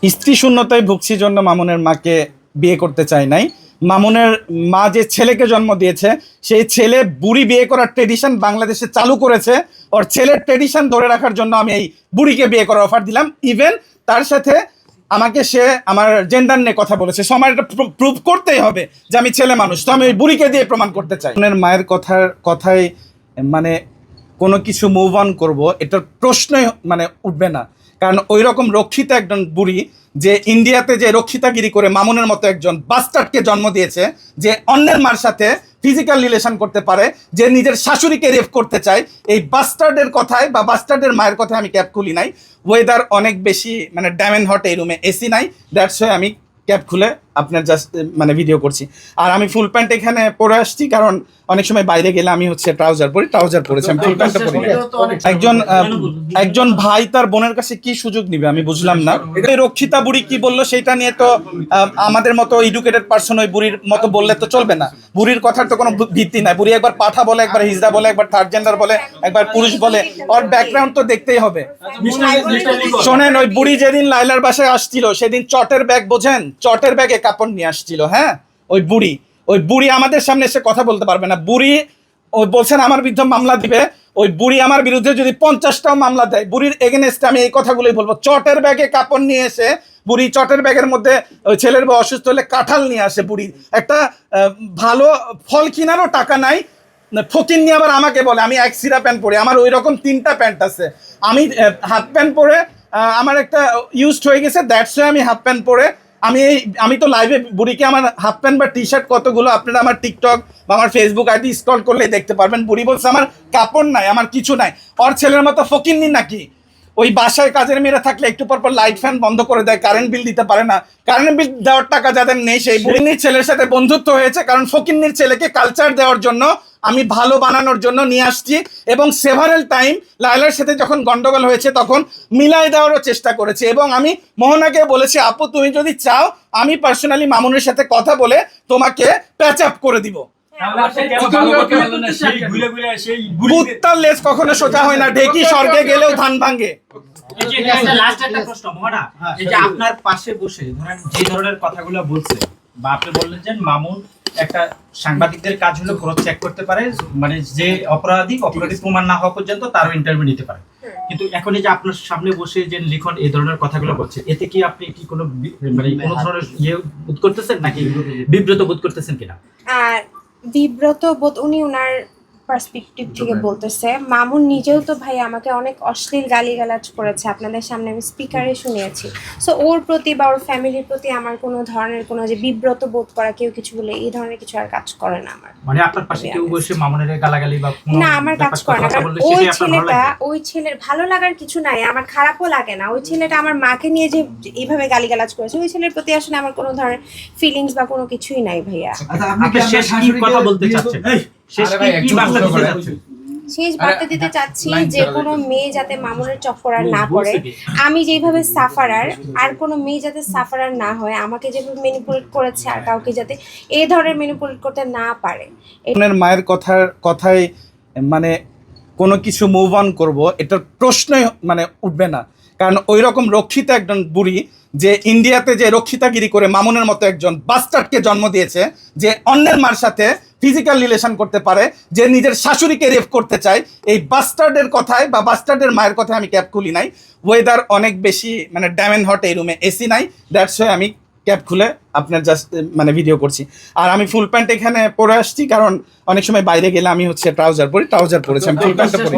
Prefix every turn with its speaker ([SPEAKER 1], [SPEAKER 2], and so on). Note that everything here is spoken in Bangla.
[SPEAKER 1] স্ত্রী শূন্যতায় ভুগছি জন্য মামুনের মাকে বিয়ে করতে চাই নাই। মামুনের মা যে ছেলেকে জন্ম দিয়েছে সেই ছেলে বুড়ি বিয়ে করার ট্রেডিশন বাংলাদেশে চালু করেছে। ওর ছেলের ট্রেডিশন ধরে রাখার জন্য আমি এই বুড়িকে বিয়ে করার অফার দিলাম। ইভেন তার সাথে আমাকে সে আমার জেন্ডার নিয়ে কথা বলেছে, সো আমার এটা প্রুভ করতেই হবে যে আমি ছেলে মানুষ, তো আমি ওই বুড়িকে দিয়ে প্রমাণ করতে চাই। মায়ের কথায় মানে কোনো কিছু মুভ অন করবো এটার প্রশ্নই উঠবে না, কারণ ওই রকম রক্ষিতা একজন বুড়ি যে ইন্ডিয়াতে যে রক্ষিতাগিরি করে মামুনের মতো একজন বাস্টার্ডকে জন্ম দিয়েছে, যে অন্যের মার সাথে ফিজিক্যাল রিলেশন করতে পারে, যে নিজের শাশুড়িকে রেপ করতে চায়, এই বাস্টার্ডের কথায় বা বাস্টার্ডের মায়ের কথায় আমি ক্যাব খুলি নাই। ওয়েদার অনেক বেশি ড্যামেন হট, এই রুমে এসি নাই, দ্যাটস ওয়াই আমি ক্যাব খুলে আপনার জাস্ট ভিডিও করছি। আর আমি ফুল প্যান্ট এখানে পরে আসছি কারণ অনেক সময় বাইরে গেলে আমি ট্রাউজার পরেছি, আমি ফুল প্যান্টটা পরি। একজন ভাই তার বোনের কাছে কি সুযোগ নিবে আমি বুঝলাম না। এই রক্ষিতা বুড়ি কি বললো সেটা নিয়ে তো আমাদের মতো এডুকেটেড পার্সন ওই বুড়ির মতো বললে তো চলবে না। বুড়ির কথার তো কোনো ভিত্তি নাই। বুড়ি একবার পাঠা বলে, একবার হিজড়া বলে, একবার থার্ড জেন্ডার বলে, একবার পুরুষ বলে, ওর ব্যাকগ্রাউন্ড তো দেখতেই হবে। শোনেন, ওই বুড়ি যেদিন লাইলার বাসায় আসছিল সেদিন চটের ব্যাগ, বোঝেন, চটের ব্যাগে কাপড় নিয়ে আসছিল। হ্যাঁ, ওই বুড়ি আমাদের সামনে এসে কথা বলতে পারবে না। বুড়ি ওই বলছেন আমার বিরুদ্ধে মামলা দিবে, ওই বুড়ি আমার বিরুদ্ধে যদি 50টাও মামলা দেয়, বুড়ির এগেনস্টে আমি এই কথাগুলোই বলবো। চটের ব্যাগে কাপড় নিয়ে এসে বুড়ি, চটের ব্যাগের মধ্যে ওই ছেলের বউ অসুস্থ হলে কাঁঠাল নিয়ে আসে বুড়ি, একটা ভালো ফল কেনারও টাকা নাই। ফকির নিয়ে আবার আমাকে বলে আমি এক সিরা প্যান্ট পরে, আমার ওই রকম 3টা প্যান্ট আছে, আমি হাফ প্যান্ট পরে আমার একটা ইউজড হয়ে গেছে, দ্যাটস ওয়াই আমি হাফ প্যান্ট পরে আমি তো লাইভে বুড়িকে আমার হাফ প্যান্ট বা টি শার্ট কতগুলো আপনারা আমার টিকটক বা আমার ফেসবুক আইডি স্ক্রল করলে দেখতে পারবেন। বুড়ি বলছে আমার কাপড় নাই, আমার কিছু নাই। ওর ছেলের মতো ফকিরনি নাকি ওই বাসায় কাজের মেয়েরা থাকলে একটু পর লাইট ফ্যান বন্ধ করে দেয়, কারেন্ট বিল দিতে পারে না। কারেন্ট বিল দেওয়ার টাকা যাদের নেই সেই বুড়িনির ছেলের সাথে বন্ধুত্ব হয়েছে, কারণ ফকিরনির ছেলেকে কালচার দেওয়ার জন্য আমি ভালো বানানোর জন্য নিয়ে আসছি। এবং সেভারেল টাইম লায়লার সাথে যখন গন্ডগোল হয়েছে তখন মিলাই দেওয়ারও চেষ্টা করেছি। এবং আমি মোহনাকে বলেছি, আপু তুমি যদি চাও আমি পার্সোনালি মামুনের সাথে কথা বলে তোমাকে প্যাচ আপ করে দিব। কুত্তার লেজ কখনো সোজা হয় না, ঢেকি স্বর্গে গেলেও ধান ভাঙে।
[SPEAKER 2] আপনার পাশে বসে ধরেন যে ধরনের কথাগুলো বলছে, বা আপনি বললেন যে মামুন একটা সাংবাদিকদের কাজ হলো ক্রস চেক করতে পারে, যে অপরাধী প্রমাণ না হওয়া পর্যন্ত তারও ইন্টারভিউ নিতে পারে। কিন্তু এখন এই যে আপনার সামনে বসে যে লিখন এই ধরনের কথাগুলো বলছে, এতে কি আপনি কি কোনো কোনো ধরনের বোধ করতেছেন নাকি বিব্রত বোধ করতেছেন কিনা?
[SPEAKER 3] বিব্রত বোধ উনি ওনার পার্সপেক্টিভ থেকে বলতেছে। মামুন নিজেও তো ভাই আমাকে অনেক অশ্লীল গালিগালাজ করেছে, আপনাদের সামনে আমি স্পিকারে শুনিয়েছি। সো ওর প্রতি বা ওর ফ্যামিলির প্রতি আমার কোনো ধরনের কোনো যে বিব্রত বোধ করা, কেউ কিছু বলে এই ধরনের কিছু আর কাজ করে না আমার।
[SPEAKER 2] আপনার পাশে কেউ বসে মামুনের গালাগালি বা
[SPEAKER 3] না, আমার কাজ করে না। ওই ছেলের ভালো লাগার কিছু নাই, আমার খারাপও লাগে না। ওই ছেলেটা আমার মাকে নিয়ে যে এইভাবে গালিগালাজ করেছে, ওই ছেলের প্রতি আসলে আমার কোনো ধরনের ফিলিংস বা কোনো কিছুই নাই ভাইয়া।
[SPEAKER 2] আপনি শেষ কি কথা বলতে চাচ্ছেন?
[SPEAKER 3] শেষ বার্তা দিতে চাচ্ছি যে কোনো মেয়ে যাতে মামুনের চক্কর আর না করে, আমি যেভাবে সাফারার আর কোনো মেয়ে যাতে সাফারার না হয়, আমাকে যেভাবে ম্যানিপুলেট করেছে আর কাউকে যাতে এই ধরনের ম্যানিপুলেট করতে না পারে।
[SPEAKER 1] মায়ের কথায় কোনো কিছু মুভ অন করবো এটার প্রশ্নই উঠবে না, কারণ ওই রকম রক্ষিতা একজন বুড়ি যে ইন্ডিয়াতে যে রক্ষিতাগিরি করে মামুনের মতো একজন বাস্টার্ডকে জন্ম দিয়েছে, যে অন্যের মার সাথে ফিজিক্যাল রিলেশন করতে পারে, যে নিজের শাশুড়িকে রেপ করতে চায়, এই বাস্টার্ডের কথায় বা বাস্টার্ডের মায়ের কথায় আমি ক্যাব খুলি নাই। ওয়েদার অনেক বেশি ড্যামেন হট, এই রুমে এসি নাই, দ্যাটস ওয়াই আমি ক্যাব খুলে আপনার জাস্ট ভিডিও করছি। আর আমি ফুল প্যান্ট এখানে পরে আসছি কারণ অনেক সময় বাইরে গেলে আমি ট্রাউজার পরেছি, আমি ফুল প্যান্টটা পরি।